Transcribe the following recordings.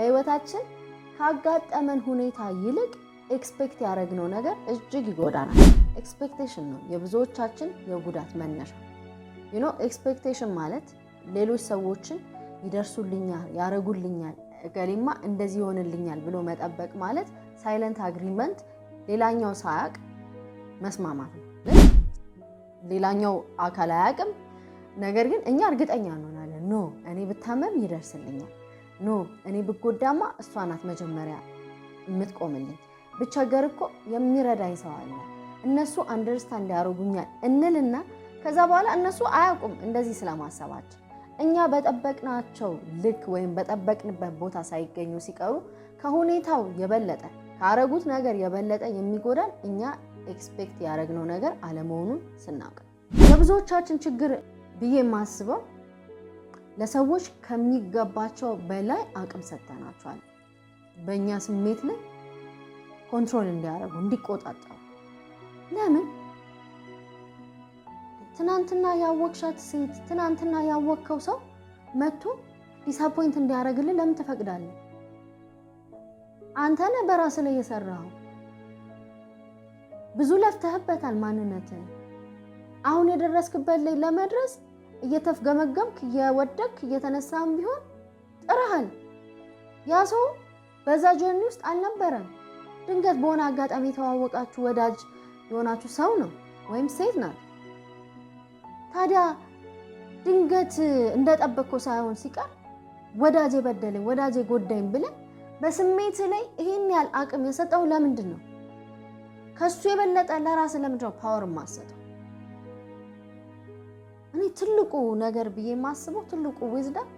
በህይወታችን ካጋጠመን ሁኔታ ይልቅ ኤክስፔክት ያደረግነው ነገር እጅግ ይጎዳናል። ኤክስፔክቴሽን ነው የብዙዎቻችን የጉዳት መነሻ። ኤክስፔክቴሽን ማለት ሌሎች ሰዎችን ይደርሱልኛል፣ ያረጉልኛል፣ እገሌማ እንደዚህ ይሆንልኛል ብሎ መጠበቅ ማለት ሳይለንት አግሪመንት፣ ሌላኛው ሳያቅ መስማማት ነው። ሌላኛው አካል አያቅም፣ ነገር ግን እኛ እርግጠኛ እንሆናለን። ኖ እኔ ብታመም ይደርስልኛል፣ ኖ እኔ ብጎዳማ እሷ ናት መጀመሪያ የምትቆምልኝ፣ ብቸገር እኮ የሚረዳኝ ሰው አለ፣ እነሱ አንደርስታንድ ያደርጉኛል እንልና ከዛ በኋላ እነሱ አያውቁም እንደዚህ ስለማሰባቸው። እኛ በጠበቅናቸው ልክ ወይም በጠበቅንበት ቦታ ሳይገኙ ሲቀሩ ከሁኔታው የበለጠ ካረጉት ነገር የበለጠ የሚጎዳን እኛ ኤክስፔክት ያደረግነው ነገር አለመሆኑን ስናውቅ። የብዙዎቻችን ችግር ብዬ የማስበው ለሰዎች ከሚገባቸው በላይ አቅም ሰጥተናቸዋል። በእኛ ስሜት ላይ ኮንትሮል እንዲያደርጉ እንዲቆጣጠሩ። ለምን? ትናንትና ያወቅሻት ሴት፣ ትናንትና ያወቅከው ሰው መጥቶ ዲስአፖይንት እንዲያደርግልህ ለምን ትፈቅዳለህ? አንተ ነህ በራስህ ላይ የሰራኸው። ብዙ ለፍተህበታል ማንነትህ። አሁን የደረስክበት ላይ ለመድረስ እየተፍገመገምክ እየወደቅክ እየተነሳህም ቢሆን ጥረሃል። ያ ሰው በዛ ጆርኒ ውስጥ አልነበረም። ድንገት በሆነ አጋጣሚ የተዋወቃችሁ ወዳጅ የሆናችሁ ሰው ነው ወይም ሴት ናት። ታዲያ ድንገት እንደጠበቅከው ሳይሆን ሲቀር ወዳጄ በደለኝ፣ ወዳጄ ጎዳኝ ብለህ በስሜት ላይ ይሄን ያህል አቅም የሰጠው ለምንድን ነው? ከሱ የበለጠ ለራስ ለምንድን ነው ፓወር የማሰጠው? እኔ ትልቁ ነገር ብዬ የማስበው ትልቁ ዊዝደም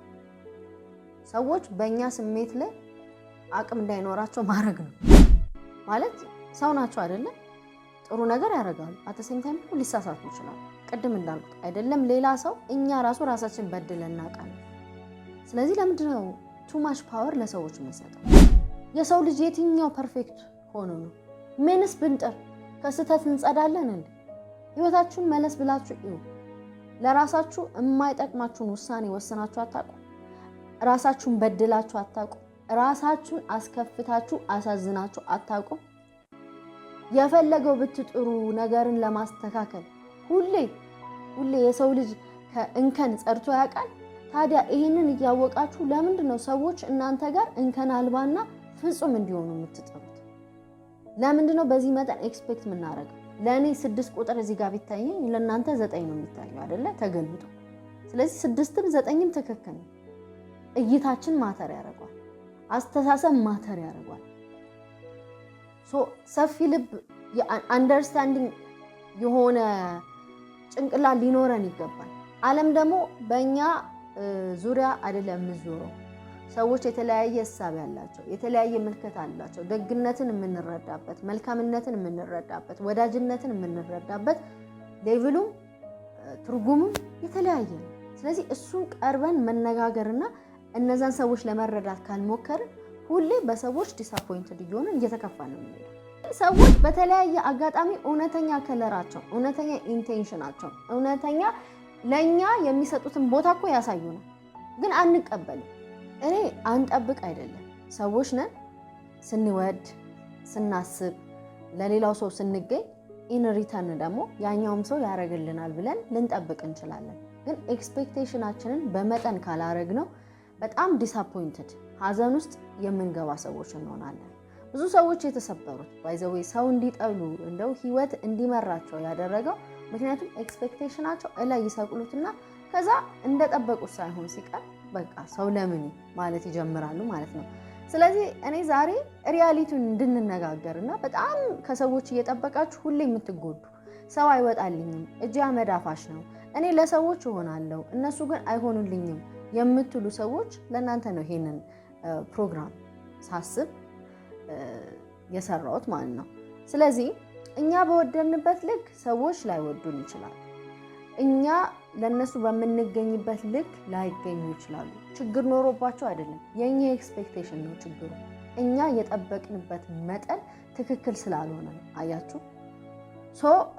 ሰዎች በእኛ ስሜት ላይ አቅም እንዳይኖራቸው ማድረግ ነው። ማለት ሰው ናቸው አይደለም? ጥሩ ነገር ያደርጋሉ፣ አተሴም ታይም ሊሳሳቱ ይችላሉ። ቅድም እንዳልኩት አይደለም ሌላ ሰው እኛ ራሳችን በድለን እናውቃለን። ስለዚህ ለምንድን ነው ቱማች ፓወር ለሰዎች የምንሰጠው? የሰው ልጅ የትኛው ፐርፌክት ሆኖ ነው? ምንስ ብንጥር ከስህተት እንጸዳለን እንዴ? ህይወታችሁን መለስ ብላችሁ እዩ። ለራሳችሁ የማይጠቅማችሁን ውሳኔ ወስናችሁ አታውቁ? ራሳችሁን በድላችሁ አታውቁ? ራሳችሁን አስከፍታችሁ አሳዝናችሁ አታውቁ? የፈለገው ብትጥሩ ነገርን ለማስተካከል ሁሌ የሰው ልጅ ከእንከን ጸድቶ ያውቃል። ታዲያ ይህንን እያወቃችሁ ለምንድን ነው ሰዎች እናንተ ጋር እንከን አልባና ፍጹም እንዲሆኑ የምትጥሩት? ለምንድን ነው በዚህ መጠን ኤክስፔክት የምናደርገው? ለእኔ 6 ቁጥር እዚህ ጋር ቢታየኝ ለእናንተ 9 ነው የሚታየው አይደለ? ተገልብጦ። ስለዚህ 6ም 9ም ትክክል ነው። እይታችን ማተር ያደርጓል። አስተሳሰብ ማተር ያደርጓል። ሰፊ ልብ፣ አንደርስታንዲንግ የሆነ ጭንቅላት ሊኖረን ይገባል። ዓለም ደግሞ በእኛ ዙሪያ አይደለም የምትዞረው። ሰዎች የተለያየ ሀሳብ ያላቸው፣ የተለያየ ምልከታ አላቸው። ደግነትን የምንረዳበት፣ መልካምነትን የምንረዳበት፣ ወዳጅነትን የምንረዳበት ሌቭሉም ትርጉሙም የተለያየ ነው። ስለዚህ እሱን ቀርበን መነጋገርና እነዛን ሰዎች ለመረዳት ካልሞከርን ሁሌ በሰዎች ዲስአፖይንትድ እየሆንን እየተከፋን ነው የምንሄደው። ሰዎች በተለያየ አጋጣሚ እውነተኛ ከለራቸው፣ እውነተኛ ኢንቴንሽናቸው፣ እውነተኛ ለኛ የሚሰጡትን ቦታ እኮ ያሳዩናል፣ ግን አንቀበልም። እኔ አንጠብቅ አይደለም፣ ሰዎች ነን። ስንወድ ስናስብ ለሌላው ሰው ስንገኝ ኢን ሪተርን ደግሞ ያኛውም ሰው ያደርግልናል ብለን ልንጠብቅ እንችላለን። ግን ኤክስፔክቴሽናችንን በመጠን ካላረግነው በጣም ዲስአፖይንትድ ሀዘን ውስጥ የምንገባ ሰዎች እንሆናለን። ብዙ ሰዎች የተሰበሩት ባይዘዌ ሰው እንዲጠሉ እንደው ህይወት እንዲመራቸው ያደረገው ምክንያቱም ኤክስፔክቴሽናቸው እላይ ይሰቅሉትና ከዛ እንደጠበቁት ሳይሆን ሲቀር በቃ ሰው ለምን ማለት ይጀምራሉ ማለት ነው። ስለዚህ እኔ ዛሬ ሪያሊቲውን እንድንነጋገርና በጣም ከሰዎች እየጠበቃችሁ ሁሌ የምትጎዱ ሰው አይወጣልኝም፣ እጅ አመዳፋሽ ነው፣ እኔ ለሰዎች እሆናለሁ እነሱ ግን አይሆኑልኝም የምትሉ ሰዎች ለእናንተ ነው ይሄንን ፕሮግራም ሳስብ የሰራሁት ማለት ነው። ስለዚህ እኛ በወደንበት ልክ ሰዎች ላይወዱን ይችላሉ። እኛ ለነሱ በምንገኝበት ልክ ላይገኙ ይችላሉ። ችግር ኖሮባቸው አይደለም፣ የኛ ኤክስፔክቴሽን ነው ችግሩ። እኛ የጠበቅንበት መጠን ትክክል ስላልሆነ ነው። አያችሁ?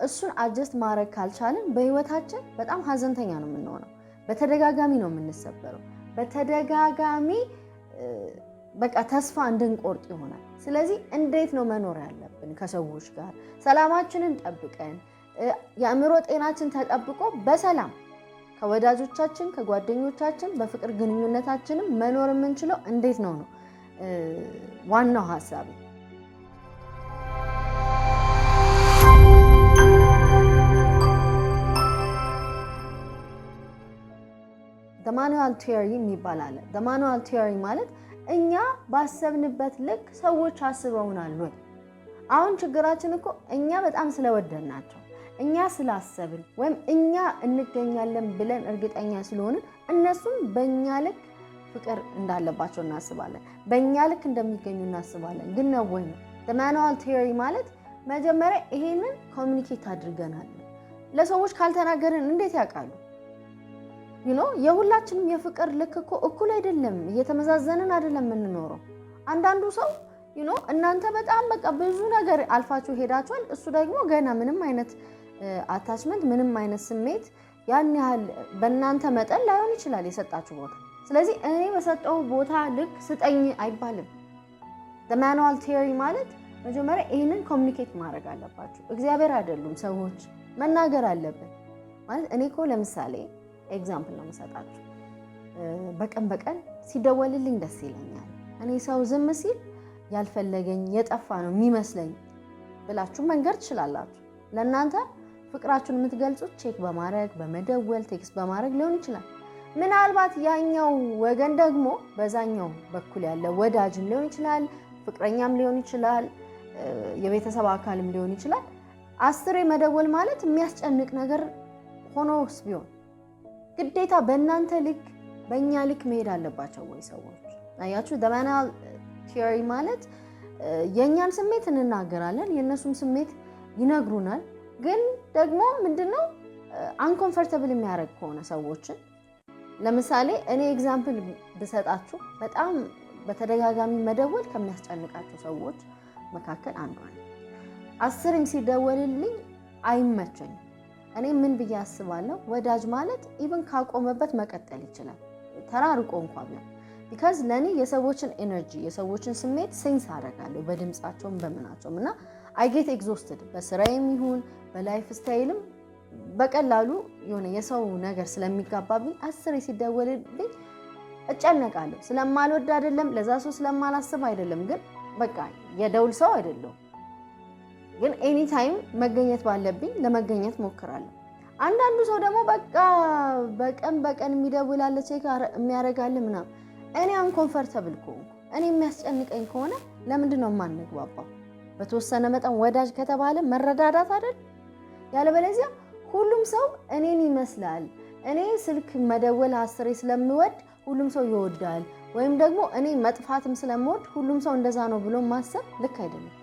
እሱን አጀስት ማድረግ ካልቻልን በህይወታችን በጣም ሀዘንተኛ ነው የምንሆነው። በተደጋጋሚ ነው የምንሰበረው። በተደጋጋሚ በቃ ተስፋ እንድንቆርጥ ይሆናል። ስለዚህ እንዴት ነው መኖር ያለብን? ከሰዎች ጋር ሰላማችንን ጠብቀን የአእምሮ ጤናችን ተጠብቆ በሰላም ከወዳጆቻችን ከጓደኞቻችን በፍቅር ግንኙነታችንም መኖር የምንችለው እንዴት ነው ዋናው ሀሳብ። ማኑዋል ቲዮሪ የሚባል አለ። ማኑዋል ቲዮሪ ማለት እኛ ባሰብንበት ልክ ሰዎች አስበውናል ወይ? አሁን ችግራችን እኮ እኛ በጣም ስለወደድናቸው እኛ ስላሰብን ወይም እኛ እንገኛለን ብለን እርግጠኛ ስለሆንን እነሱም በእኛ ልክ ፍቅር እንዳለባቸው እናስባለን፣ በእኛ ልክ እንደሚገኙ እናስባለን። ግን ነው ወይ ነው? ማኑዋል ቲዮሪ ማለት መጀመሪያ ይሄንን ኮሚኒኬት አድርገናል። ለሰዎች ካልተናገርን እንዴት ያውቃሉ? የሁላችንም የፍቅር ልክ እኮ እኩል አይደለም፣ እየተመዛዘንን አይደለም የምንኖረው። አንዳንዱ ሰው እናንተ በጣም በቃ ብዙ ነገር አልፋችሁ ሄዳችኋል፣ እሱ ደግሞ ገና ምንም አይነት አታችመንት ምንም አይነት ስሜት ያን ያህል በእናንተ መጠን ላይሆን ይችላል የሰጣችሁ ቦታ። ስለዚህ እኔ በሰጠው ቦታ ልክ ስጠኝ አይባልም። ማኑዋል ቲዮሪ ማለት መጀመሪያ ይህንን ኮሚኒኬት ማድረግ አለባችሁ። እግዚአብሔር አይደሉም ሰዎች፣ መናገር አለብን ማለት እኔ እኮ ለምሳሌ ኤግዛምፕል ነው የምሰጣችሁ። በቀን በቀን ሲደወልልኝ ደስ ይለኛል። እኔ ሰው ዝም ሲል ያልፈለገኝ የጠፋ ነው የሚመስለኝ ብላችሁ መንገር ትችላላችሁ። ለእናንተ ፍቅራችሁን የምትገልጹት ቼክ በማድረግ በመደወል ቴክስት በማድረግ ሊሆን ይችላል። ምናልባት ያኛው ወገን ደግሞ በዛኛው በኩል ያለ ወዳጅም ሊሆን ይችላል፣ ፍቅረኛም ሊሆን ይችላል፣ የቤተሰብ አካልም ሊሆን ይችላል። 10 መደወል ማለት የሚያስጨንቅ ነገር ሆኖስ ቢሆን ግዴታ በእናንተ ልክ በእኛ ልክ መሄድ አለባቸው ወይ ሰዎች? አያችሁ፣ ማኑዋል ቲዮሪ ማለት የእኛን ስሜት እንናገራለን፣ የእነሱም ስሜት ይነግሩናል። ግን ደግሞ ምንድነው አንኮምፈርተብል የሚያደርግ ከሆነ ሰዎችን፣ ለምሳሌ እኔ ኤግዛምፕል ብሰጣችሁ በጣም በተደጋጋሚ መደወል ከሚያስጨንቃቸው ሰዎች መካከል አንዷ ነኝ። 10 ሲደወልልኝ አይመቸኝም። እኔ ምን ብዬ አስባለሁ? ወዳጅ ማለት ኢቭን ካቆመበት መቀጠል ይችላል ተራርቆ እንኳን ቢሆን። ቢካዝ ለእኔ የሰዎችን ኤነርጂ የሰዎችን ስሜት ሴንስ አደርጋለሁ በድምፃቸውም በምናቸውም እና አይ ጌት ኤግዞስትድ በስራዬም ይሁን በላይፍ ስታይልም በቀላሉ የሆነ የሰው ነገር ስለሚጋባብኝ 10 ሲደወልልኝ እጨነቃለሁ። ስለማልወድ አይደለም፣ ለዛ ሰው ስለማላስብ አይደለም፣ ግን በቃ የደውል ሰው አይደለሁም። ግን ኤኒ ታይም መገኘት ባለብኝ ለመገኘት ሞክራለሁ። አንዳንዱ ሰው ደግሞ በቃ በቀን በቀን የሚደውላል ቼክ የሚያደርጋል ምናምን። እኔ አንኮምፈርተብል ከሆንኩ እኔ የሚያስጨንቀኝ ከሆነ ለምንድን ነው የማንግባባው? በተወሰነ መጠን ወዳጅ ከተባለ መረዳዳት አይደል? ያለበለዚያ ሁሉም ሰው እኔን ይመስላል፣ እኔ ስልክ መደወል 10 ስለምወድ ሁሉም ሰው ይወዳል፣ ወይም ደግሞ እኔ መጥፋትም ስለምወድ ሁሉም ሰው እንደዛ ነው ብሎ ማሰብ ልክ አይደለም።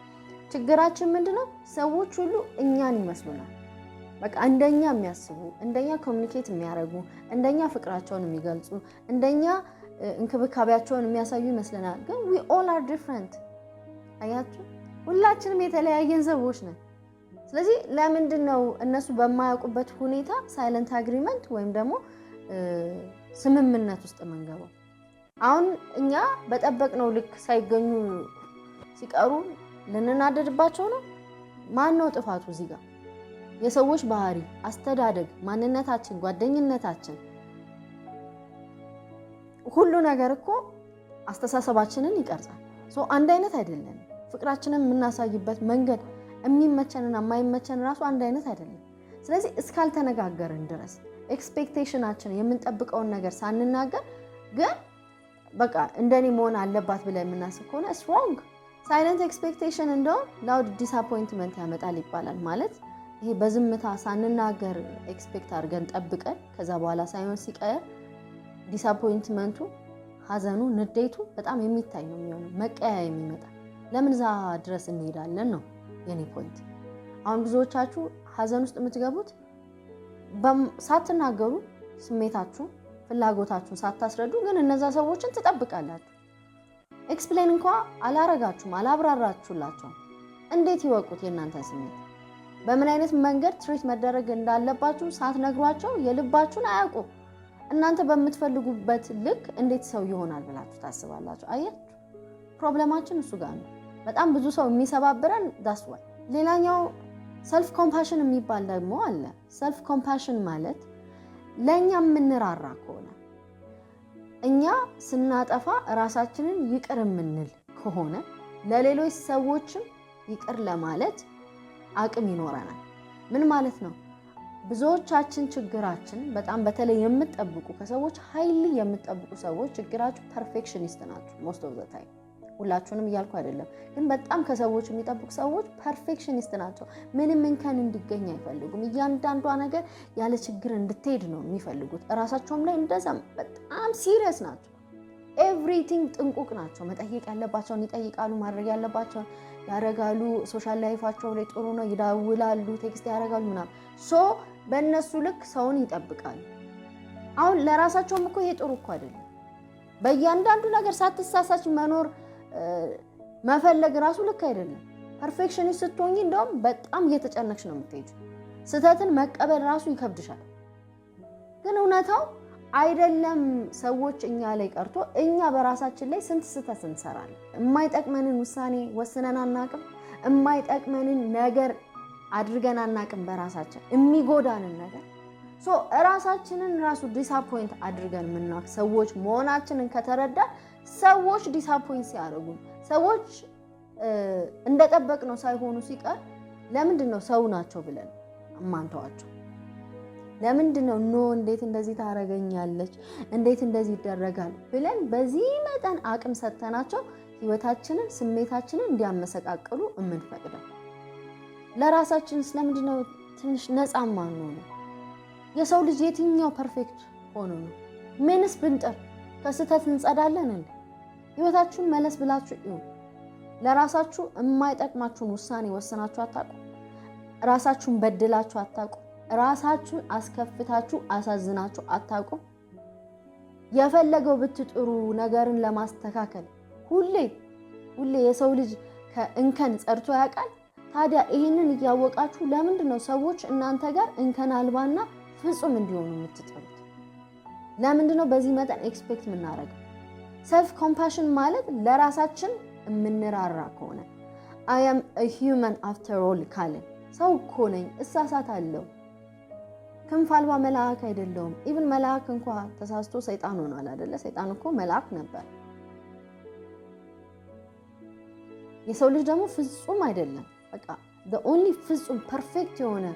ችግራችን ምንድነው? ሰዎች ሁሉ እኛን ይመስሉናል። በቃ እንደኛ የሚያስቡ፣ እንደኛ ኮሚኒኬት የሚያደርጉ፣ እንደኛ ፍቅራቸውን የሚገልጹ፣ እንደኛ እንክብካቤያቸውን የሚያሳዩ ይመስለናል። ግን we all are different። አያችሁ፣ ሁላችንም የተለያየን ሰዎች ነን። ስለዚህ ለምንድን ነው እነሱ በማያውቁበት ሁኔታ ሳይለንት አግሪመንት ወይም ደግሞ ስምምነት ውስጥ የምንገባው? አሁን እኛ በጠበቅነው ልክ ሳይገኙ ሲቀሩ ልንናደድባቸው ነው? ማን ነው ጥፋቱ እዚህ ጋር? የሰዎች ባህሪ፣ አስተዳደግ፣ ማንነታችን፣ ጓደኝነታችን፣ ሁሉ ነገር እኮ አስተሳሰባችንን ይቀርጻል። አንድ አይነት አይደለም። ፍቅራችንን የምናሳይበት መንገድ የሚመቸንና የማይመቸን ራሱ አንድ አይነት አይደለም። ስለዚህ እስካልተነጋገርን ድረስ ኤክስፔክቴሽናችን የምንጠብቀውን ነገር ሳንናገር ግን በቃ እንደኔ መሆን አለባት ብለን የምናስብ ከሆነ ኢትስ ሮንግ። ሳይለንት ኤክስፔክቴሽን እንደውም ላውድ ዲስአፖይንትመንት ያመጣል ይባላል። ማለት ይሄ በዝምታ ሳንናገር ኤክስፔክት አድርገን ጠብቀን ከዛ በኋላ ሳይሆን ሲቀር ዲስአፖይንትመንቱ፣ ሀዘኑ፣ ንዴቱ በጣም የሚታይ ነው የሚሆነው። መቀያየም ይመጣል። ለምን እዛ ድረስ እንሄዳለን ነው የኔ ፖይንት። አሁን ብዙዎቻችሁ ሀዘን ውስጥ የምትገቡት ሳትናገሩ ስሜታችሁ ፍላጎታችሁን ሳታስረዱ ግን እነዛ ሰዎችን ትጠብቃላችሁ። ኤክስፕሌን እንኳ አላረጋችሁም፣ አላብራራችሁላቸውም። እንዴት ይወቁት የእናንተን ስሜት? በምን አይነት መንገድ ትሪት መደረግ እንዳለባችሁ ሳትነግሯቸው የልባችሁን አያውቁ። እናንተ በምትፈልጉበት ልክ እንዴት ሰው ይሆናል ብላችሁ ታስባላችሁ? አያችሁ፣ ፕሮብሌማችን እሱ ጋር ነው። በጣም ብዙ ሰው የሚሰባብረን ዳስ ዋይ። ሌላኛው ሰልፍ ኮምፓሽን የሚባል ደግሞ አለ። ሰልፍ ኮምፓሽን ማለት ለእኛ የምንራራ ከሆነ እኛ ስናጠፋ ራሳችንን ይቅር የምንል ከሆነ ለሌሎች ሰዎችም ይቅር ለማለት አቅም ይኖረናል። ምን ማለት ነው? ብዙዎቻችን ችግራችን በጣም በተለይ የምትጠብቁ ከሰዎች ሀይሊ የምትጠብቁ ሰዎች ችግራችሁ ፐርፌክሽኒስት ናቸው። ሞስት ኦፍ ዘ ታይም ሁላችሁንም እያልኩ አይደለም፣ ግን በጣም ከሰዎች የሚጠብቁ ሰዎች ፐርፌክሽኒስት ናቸው። ምንም እንከን እንዲገኝ አይፈልጉም። እያንዳንዷ ነገር ያለ ችግር እንድትሄድ ነው የሚፈልጉት። እራሳቸውም ላይ እንደዛም በጣም ሲሪየስ ናቸው። ኤቭሪቲንግ ጥንቁቅ ናቸው። መጠየቅ ያለባቸውን ይጠይቃሉ፣ ማድረግ ያለባቸውን ያደርጋሉ። ሶሻል ላይፋቸው ላይ ጥሩ ነው፣ ይደውላሉ፣ ቴክስት ያደርጋሉ ምናምን። ሶ በእነሱ ልክ ሰውን ይጠብቃሉ። አሁን ለራሳቸውም እኮ ይሄ ጥሩ እኮ አይደለም። በእያንዳንዱ ነገር ሳትሳሳች መኖር መፈለግ ራሱ ልክ አይደለም። ፐርፌክሽኒስት ስትሆኚ እንደውም በጣም እየተጨነቅሽ ነው የምትሄጂው። ስህተትን መቀበል ራሱ ይከብድሻል። ግን እውነታው አይደለም ሰዎች እኛ ላይ ቀርቶ እኛ በራሳችን ላይ ስንት ስህተት እንሰራለን። የማይጠቅመንን ውሳኔ ወስነን አናቅም። የማይጠቅመንን ነገር አድርገን አናቅም። በራሳችን የሚጎዳንን ነገር ራሳችንን ራሱ ዲስአፖይንት አድርገን የምናውቅ ሰዎች መሆናችንን ከተረዳን ሰዎች ዲስአፖይንት ሲያደርጉን ሰዎች እንደጠበቅነው ሳይሆኑ ሲቀር ለምንድን ነው ሰው ናቸው ብለን እማንተዋቸው? ለምንድን ነው እንዴት እንደዚህ ታረገኛለች፣ እንዴት እንደዚህ ይደረጋል ብለን በዚህ መጠን አቅም ሰጥተናቸው ህይወታችንን ስሜታችንን እንዲያመሰቃቅሉ የምንፈቅደው? ለራሳችን ስለምንድን ነው ትንሽ ነፃ ማንሆነው? የሰው ልጅ የትኛው ፐርፌክት ሆኖ ነው? ምንስ ብንጥር ከስህተት እንጸዳለን እንዴ? ህይወታችሁን መለስ ብላችሁ እዩ። ለራሳችሁ የማይጠቅማችሁን ውሳኔ ወስናችሁ አታውቁ? ራሳችሁን በድላችሁ አታውቁ? ራሳችሁን አስከፍታችሁ አሳዝናችሁ አታውቁ? የፈለገው ብትጥሩ ነገርን ለማስተካከል ሁሌ የሰው ልጅ ከእንከን ጸድቶ ያውቃል? ታዲያ ይህንን እያወቃችሁ ለምንድን ነው ሰዎች እናንተ ጋር እንከን አልባና ፍጹም እንዲሆኑ የምትጥሩት? ለምንድን ነው በዚህ መጠን ኤክስፔክት የምናደርገው? ሰልፍ ኮምፓሽን ማለት ለራሳችን የምንራራ ከሆነ አይ አም አ ሂውመን አፍተር ኦል ካለን ሰው እኮ ነኝ፣ እሳሳታለሁ፣ ክንፍ አልባ መልአክ አይደለሁም። ኢቭን መልአክ እንኳ ተሳስቶ ሰይጣን ሆኗል አይደለ? ሰይጣን እኮ መልአክ ነበር። የሰው ልጅ ደግሞ ፍጹም አይደለም። በቃ the only ፍጹም ፐርፌክት የሆነ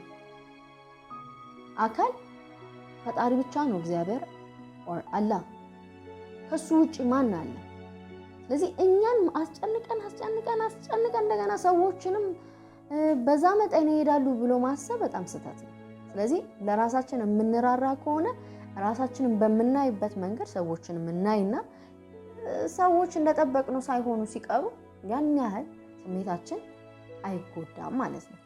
አካል ፈጣሪ ብቻ ነው፣ እግዚአብሔር or አላህ። ከሱ ውጪ ማን አለ? ስለዚህ እኛን አስጨንቀን እንደገና ሰዎችንም በዛ መጠን ይሄዳሉ ብሎ ማሰብ በጣም ስህተት ነው። ስለዚህ ለራሳችን የምንራራ ከሆነ ራሳችንን በምናይበት መንገድ ሰዎችን የምናይና ሰዎች እንደጠበቅነው ሳይሆኑ ሲቀሩ ያን ያህል ስሜታችን አይጎዳም ማለት ነው።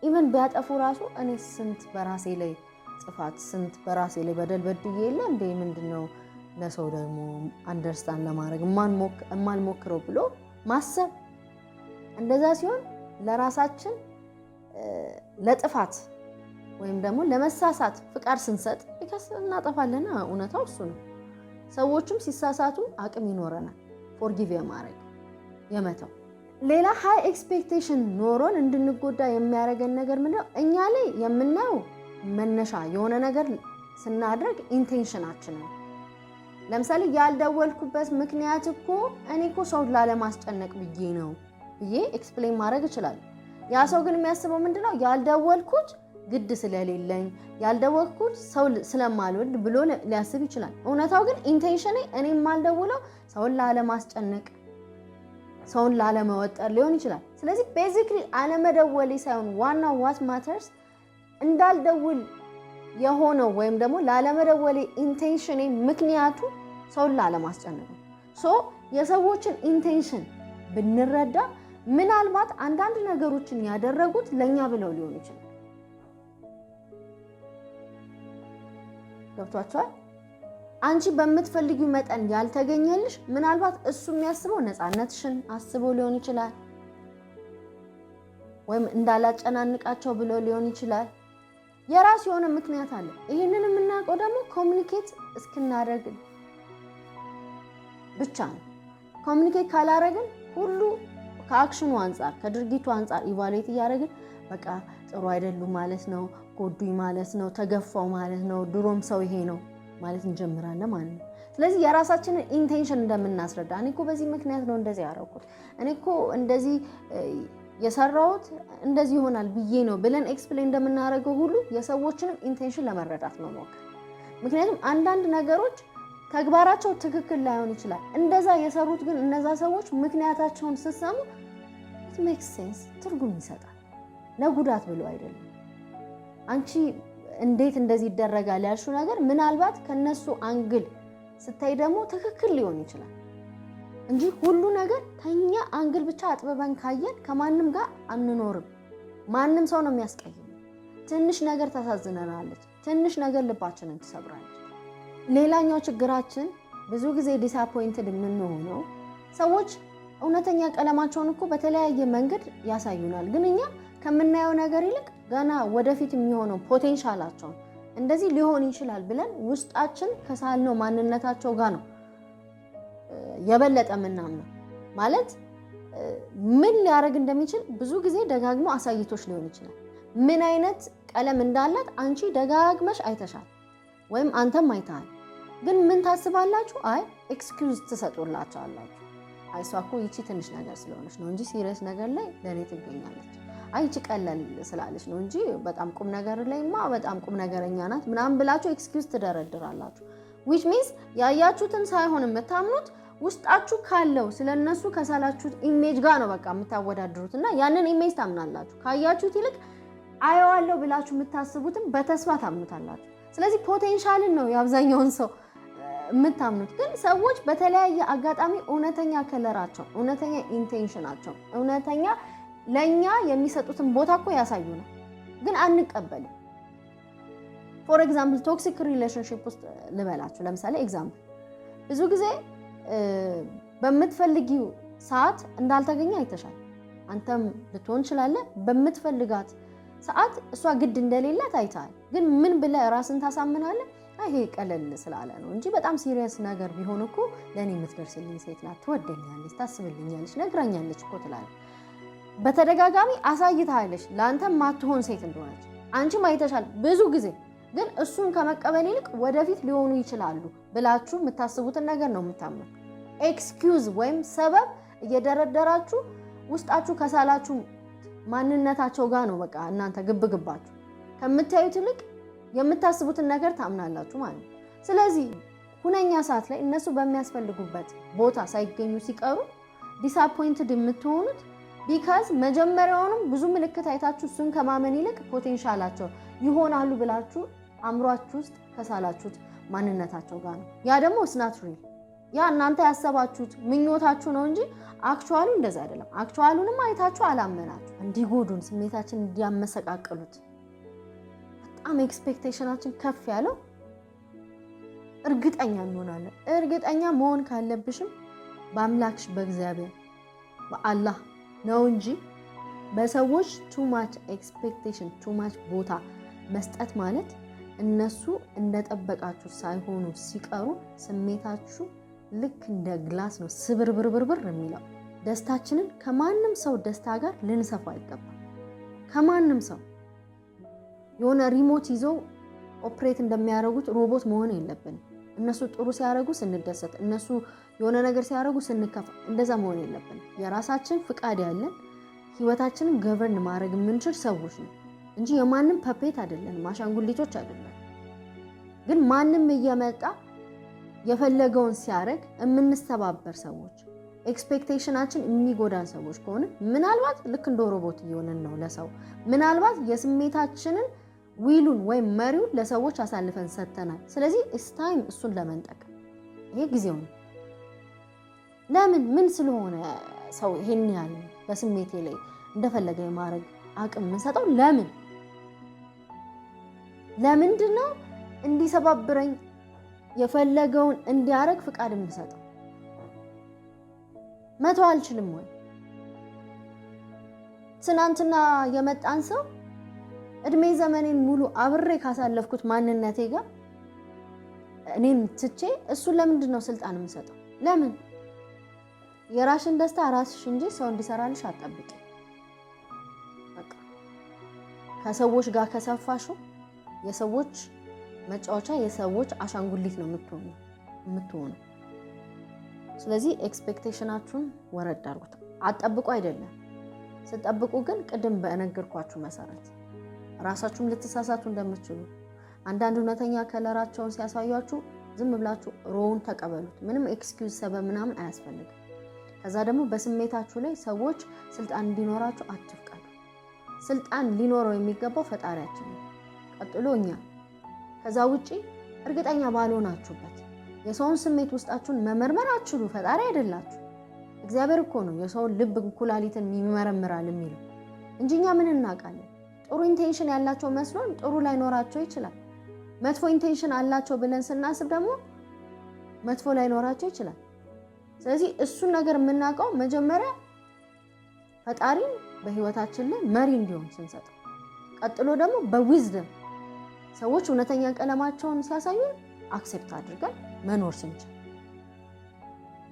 ኢቨን ቢያጠፉ ራሱ እኔ ስንት በራሴ ላይ ጥፋት ስንት በራሴ ላይ በደል በድዬ የለ እንደ ምንድነው ለሰው ደግሞ አንደርስታንድ ለማድረግ እማልሞክረው ብሎ ማሰብ። እንደዛ ሲሆን ለራሳችን ለጥፋት ወይም ደግሞ ለመሳሳት ፍቃድ ስንሰጥ እናጠፋለን። እውነታው እሱ ነው። ሰዎችም ሲሳሳቱ አቅም ይኖረናል ፎርጊቭ የማድረግ የመተው። ሌላ ሃይ ኤክስፔክቴሽን ኖሮን እንድንጎዳ የሚያደርገን ነገር ምንድነው? እኛ ላይ የምናየው መነሻ የሆነ ነገር ስናደርግ ኢንቴንሽናችን ነው። ለምሳሌ ያልደወልኩበት ምክንያት እኮ እኔ እኮ ሰውን ላለማስጨነቅ ብዬ ነው ብዬ ኤክስፕሌን ማድረግ እችላለሁ። ያ ሰው ግን የሚያስበው ምንድነው? ያልደወልኩት ግድ ስለሌለኝ ያልደወልኩት ሰው ስለማልወድ ብሎ ሊያስብ ይችላል። እውነታው ግን ኢንቴንሽኔ እኔ የማልደውለው ሰውን ላለማስጨነቅ ሰውን ላለመወጠር ሊሆን ይችላል። ስለዚህ ቤዚክሊ አለመደወሌ ሳይሆን ዋናው ዋት ማተርስ እንዳልደውል የሆነው ወይም ደግሞ ላለመደወሌ ኢንቴንሽኔ ምክንያቱ ሰውን ላለማስጨነቅ ነው። የሰዎችን ኢንቴንሽን ብንረዳ ምናልባት አንዳንድ ነገሮችን ያደረጉት ለኛ ብለው ሊሆን ይችላል። ገብቷችኋል? አንቺ በምትፈልጊው መጠን ያልተገኘልሽ ምናልባት እሱ የሚያስበው ነፃነትሽን አስቦ ሊሆን ይችላል፣ ወይም እንዳላጨናንቃቸው ብሎ ሊሆን ይችላል። የራሱ የሆነ ምክንያት አለ። ይህንን የምናውቀው ደግሞ ኮሚኒኬት እስክናደርግ ብቻ ነው። ኮሚኒኬት ካላረግን ሁሉ ከአክሽኑ አንፃር ከድርጊቱ አንፃር ኢቫሉዌት እያደረግን በቃ ጥሩ አይደሉም ማለት ነው፣ ጎዱኝ ማለት ነው፣ ተገፋው ማለት ነው፣ ድሮም ሰው ይሄ ነው ማለት እንጀምራለን ማለት ነው። ስለዚህ የራሳችንን ኢንቴንሽን እንደምናስረዳ እኔ እኮ በዚህ ምክንያት ነው እንደዚህ ያደረኩት፣ እኔ እኮ እንደዚህ የሰራሁት እንደዚህ ይሆናል ብዬ ነው ብለን ኤክስፕሌን እንደምናደርገው ሁሉ የሰዎችንም ኢንቴንሽን ለመረዳት መሞከር። ምክንያቱም አንዳንድ ነገሮች ተግባራቸው ትክክል ላይሆን ይችላል። እንደዛ የሰሩት ግን እነዛ ሰዎች ምክንያታቸውን ስትሰሙ it makes sense ትርጉም ይሰጣል። ለጉዳት ብለው አይደለም። አንቺ እንዴት እንደዚህ ይደረጋል ያልሽው ነገር ምናልባት ከነሱ አንግል ስታይ ደግሞ ትክክል ሊሆን ይችላል እንጂ ሁሉ ነገር ከኛ አንግል ብቻ አጥበበን ካየን ከማንም ጋር አንኖርም። ማንም ሰው ነው የሚያስቀይም። ትንሽ ነገር ታሳዝነናለች፣ ትንሽ ነገር ልባችንን ትሰብራለች። ሌላኛው ችግራችን ብዙ ጊዜ ዲስአፖይንትድ የምንሆነው ሰዎች እውነተኛ ቀለማቸውን እኮ በተለያየ መንገድ ያሳዩናል፣ ግን እኛ ከምናየው ነገር ይልቅ ገና ወደፊት የሚሆነው ፖቴንሻላቸውን እንደዚህ ሊሆን ይችላል ብለን ውስጣችን ከሳልነው ማንነታቸው ጋር ነው የበለጠ ምናምነው። ማለት ምን ሊያደርግ እንደሚችል ብዙ ጊዜ ደጋግሞ አሳይቶች ሊሆን ይችላል። ምን አይነት ቀለም እንዳላት አንቺ ደጋግመሽ አይተሻል ወይም አንተም አይተሃል። ግን ምን ታስባላችሁ? አይ ኤክስኪውዝ ትሰጡላችኋላችሁ። አይ እሷ እኮ ይቺ ትንሽ ነገር ስለሆነች ነው እንጂ ሲሪየስ ነገር ላይ ለኔ ትገኛለች። አይ ይቺ ቀለል ስላለች ነው እንጂ በጣም ቁም ነገር ላይማ በጣም ቁም ነገረኛ ናት ምናምን ብላችሁ ኤክስኪውዝ ትደረድራላችሁ። which means ያያችሁትን ሳይሆን የምታምኑት ውስጣችሁ ካለው ስለነሱ ከሳላችሁት ኢሜጅ ጋር ነው በቃ የምታወዳድሩትና ያንን ኢሜጅ ታምናላችሁ። ካያችሁት ይልቅ አየዋለሁ ብላችሁ የምታስቡትን በተስፋ ታምኑታላችሁ። ስለዚህ ፖቴንሻልን ነው የአብዛኛውን ሰው የምታምኑት። ግን ሰዎች በተለያየ አጋጣሚ እውነተኛ ከለራቸው፣ እውነተኛ ኢንቴንሽናቸው፣ እውነተኛ ለኛ የሚሰጡትን ቦታ እኮ ያሳዩናል፣ ግን አንቀበልም። ፎር ኤግዛምፕል ቶክሲክ ሪሌሽንሺፕ ውስጥ ልበላችሁ። ለምሳሌ ኤግዛምፕል ብዙ ጊዜ በምትፈልጊው ሰዓት እንዳልተገኘ አይተሻል። አንተም ልትሆን ይችላል። በምትፈልጋት ሰዓት እሷ ግድ እንደሌላት አይተሃል። ግን ምን ብለህ ራስን ታሳምናለህ? ይሄ ቀለል ስላለ ነው እንጂ በጣም ሲሪየስ ነገር ቢሆን እኮ ለኔ የምትደርስልኝ ሴት ናት፣ ትወደኛለች፣ ታስብልኛለች፣ ነግራኛለች እኮ ትላለህ። በተደጋጋሚ አሳይታለች ለአንተ ማትሆን ሴት እንደሆነች አንቺም አይተሻል ብዙ ጊዜ። ግን እሱን ከመቀበል ይልቅ ወደፊት ሊሆኑ ይችላሉ ብላችሁ የምታስቡትን ነገር ነው የምታምኑት። ኤክስኪውዝ ወይም ሰበብ እየደረደራችሁ ውስጣችሁ ከሳላችሁ ማንነታቸው ጋር ነው በቃ እናንተ ግብግባችሁ። ከምታዩት ይልቅ የምታስቡትን ነገር ታምናላችሁ ማለት ነው። ስለዚህ ሁነኛ ሰዓት ላይ እነሱ በሚያስፈልጉበት ቦታ ሳይገኙ ሲቀሩ ዲስአፖይንትድ የምትሆኑት ቢካዝ መጀመሪያውንም ብዙ ምልክት አይታችሁ እሱን ከማመን ይልቅ ፖቴንሻላቸው ይሆናሉ ብላችሁ አምሯችሁ ውስጥ ከሳላችሁት ማንነታቸው ጋር ነው። ያ ደግሞ ስናት ሪል፣ ያ እናንተ ያሰባችሁት ምኞታችሁ ነው እንጂ አክቹዋሉ እንደዛ አይደለም። አክቹዋሉንም አይታችሁ አላመናችሁ እንዲጎዱን ስሜታችን እንዲያመሰቃቅሉት በጣም ኤክስፔክቴሽናችን ከፍ ያለው እርግጠኛ እንሆናለን። እርግጠኛ መሆን ካለብሽም በአምላክሽ በእግዚአብሔር በአላህ ነው እንጂ በሰዎች ቱ ማች ኤክስፔክቴሽን ቱ ማች ቦታ መስጠት ማለት እነሱ እንደጠበቃችሁ ሳይሆኑ ሲቀሩ ስሜታችሁ ልክ እንደ ግላስ ነው ስብርብርብርብር የሚለው። ደስታችንን ከማንም ሰው ደስታ ጋር ልንሰፋ አይገባም። ከማንም ሰው የሆነ ሪሞት ይዘው ኦፕሬት እንደሚያደርጉት ሮቦት መሆን የለብንም። እነሱ ጥሩ ሲያደርጉ ስንደሰት፣ እነሱ የሆነ ነገር ሲያደርጉ ስንከፋ፣ እንደዛ መሆን የለብንም። የራሳችን ፍቃድ ያለን ህይወታችንን ገቨርን ማድረግ የምንችል ሰዎች ነው እንጂ የማንም ፐፔት አይደለንም፣ አሻንጉሊቶች አይደለም። ግን ማንም እየመጣ የፈለገውን ሲያደርግ የምንስተባበር ሰዎች፣ ኤክስፔክቴሽናችን የሚጎዳን ሰዎች ከሆነ ምናልባት ልክ እንደ ሮቦት እየሆንን ነው ለሰው። ምናልባት የስሜታችንን ዊሉን ወይም መሪውን ለሰዎች አሳልፈን ሰጥተናል። ስለዚህ ኢትስ ታይም እሱን ለመንጠቅ ይሄ ጊዜው ነው። ለምን ምን ስለሆነ ሰው ይሄን ያህል በስሜቴ ላይ እንደፈለገ የማድረግ አቅም የምንሰጠው? ለምንድነው እንዲሰባብረኝ የፈለገውን እንዲያረግ ፍቃድ የምሰጠው? መተው አልችልም ወይ? ትናንትና የመጣን ሰው እድሜ ዘመኔን ሙሉ አብሬ ካሳለፍኩት ማንነቴ ጋር እኔን ትቼ እሱን ለምንድነው ስልጣን የምሰጠው? ለምን? የራስሽን ደስታ ራስሽ እንጂ ሰው እንዲሰራልሽ አትጠብቂ። በቃ ከሰዎች ጋር ከሰፋሹ የሰዎች መጫወቻ የሰዎች አሻንጉሊት ነው የምትሆነው። ስለዚህ ኤክስፔክቴሽናችሁን ወረድ አድርጉት። አትጠብቁ አይደለም፣ ስትጠብቁ ግን ቅድም በነገርኳችሁ መሰረት ራሳችሁም ልትሳሳቱ እንደምትችሉ አንዳንድ እውነተኛ ከለራቸውን ሲያሳያችሁ ዝም ብላችሁ ሮውን ተቀበሉት። ምንም ኤክስኪውዝ ሰበብ ምናምን አያስፈልግም። ከዛ ደግሞ በስሜታችሁ ላይ ሰዎች ስልጣን እንዲኖራችሁ አትፍቀዱ። ስልጣን ሊኖረው የሚገባው ፈጣሪያችን ነው፣ ቀጥሎ እኛ። ከዛ ውጪ እርግጠኛ ባልሆናችሁበት የሰውን ስሜት ውስጣችሁን መመርመር አትችሉ። ፈጣሪ አይደላችሁ። እግዚአብሔር እኮ ነው የሰውን ልብ ኩላሊትን ይመረምራል የሚለው እንጂ እኛ ምን እናውቃለን? ጥሩ ኢንቴንሽን ያላቸው መስሎን ጥሩ ላይኖራቸው ይችላል። መጥፎ ኢንቴንሽን አላቸው ብለን ስናስብ ደግሞ መጥፎ ላይኖራቸው ይችላል። ስለዚህ እሱን ነገር የምናውቀው መጀመሪያ ፈጣሪን በህይወታችን ላይ መሪ እንዲሆን ስንሰጥ፣ ቀጥሎ ደግሞ በዊዝደም ሰዎች እውነተኛ ቀለማቸውን ሲያሳዩን አክሴፕት አድርገን መኖር ስንችል፣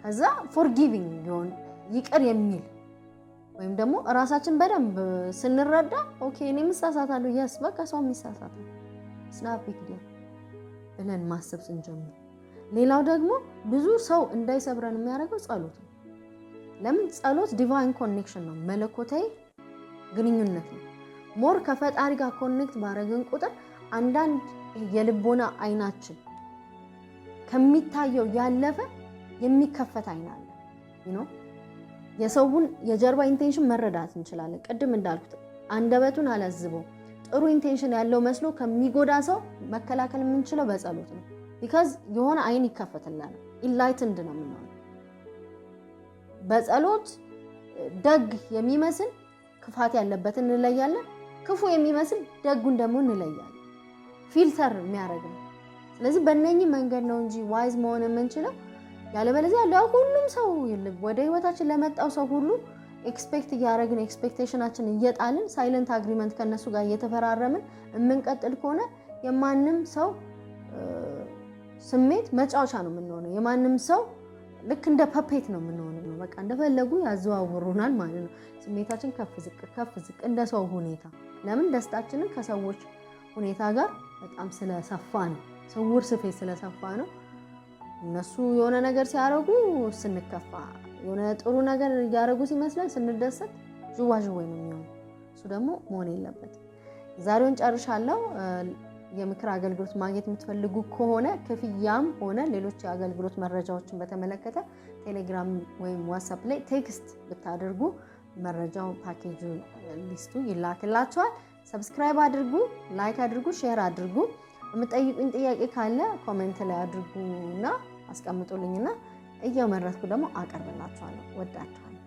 ከዛ ፎርጊቪንግ ሊሆን ይቅር የሚል ወይም ደግሞ ራሳችን በደንብ ስንረዳ ኦኬ እኔም እሳሳታለሁ፣ የስ በቃ ሰውም ይሳሳታል ስናፒክ ብለን ማሰብ ስንጀምር፣ ሌላው ደግሞ ብዙ ሰው እንዳይሰብረን የሚያደርገው ጸሎት ነው። ለምን? ጸሎት ዲቫይን ኮኔክሽን ነው፣ መለኮታዊ ግንኙነት ነው። ሞር ከፈጣሪ ጋር ኮኔክት ባደረግን ቁጥር አንዳንድ የልቦና አይናችን ከሚታየው ያለፈ የሚከፈት አይን አለ። የሰውን የጀርባ ኢንቴንሽን መረዳት እንችላለን። ቅድም እንዳልኩት አንደበቱን አላዝበው ጥሩ ኢንቴንሽን ያለው መስሎ ከሚጎዳ ሰው መከላከል የምንችለው በጸሎት ነው። ቢካዝ የሆነ አይን ይከፈትልናል፣ ኢንላይትንድ ነው የምንሆነው። በጸሎት ደግ የሚመስል ክፋት ያለበትን እንለያለን፣ ክፉ የሚመስል ደጉን ደግሞ እንለያለን። ፊልተር የሚያደርግ ነው። ስለዚህ በእነኚህ መንገድ ነው እንጂ ዋይዝ መሆን የምንችለው። ያለበለዚያ ሁሉም ሰው ወደ ህይወታችን ለመጣው ሰው ሁሉ ኤክስፔክት እያደረግን ኤክስፔክቴሽናችን እየጣልን ሳይለንት አግሪመንት ከነሱ ጋር እየተፈራረምን የምንቀጥል ከሆነ የማንም ሰው ስሜት መጫወቻ ነው የምንሆነው። የማንም ሰው ልክ እንደ ፐፔት ነው የምንሆነው። በቃ እንደፈለጉ ያዘዋውሩናል ማለት ነው። ስሜታችን ከፍ ዝቅ እንደ ሰው ሁኔታ። ለምን? ደስታችንን ከሰዎች ሁኔታ ጋር በጣም ስለሰፋ ነው፣ ስውር ስፌት ስለሰፋ ነው። እነሱ የሆነ ነገር ሲያደርጉ ስንከፋ፣ የሆነ ጥሩ ነገር እያደረጉ ሲመስለን ስንደሰት ዥዋዥዌ ነው የሚሆነው። እሱ ደግሞ መሆን የለበትም። ዛሬውን ጨርሻለሁ። የምክር አገልግሎት ማግኘት የምትፈልጉ ከሆነ ክፍያም ሆነ ሌሎች የአገልግሎት መረጃዎችን በተመለከተ ቴሌግራም ወይም ዋትስአፕ ላይ ቴክስት ብታደርጉ መረጃው ፓኬጁ ሊስቱ ይላክላችኋል። ሰብስክራይብ አድርጉ፣ ላይክ አድርጉ፣ ሼር አድርጉ። የምትጠይቁኝ ጥያቄ ካለ ኮሜንት ላይ አድርጉና አስቀምጡልኝና እየመረጥኩ ደግሞ አቀርብላችኋለሁ። ወዳችኋለሁ።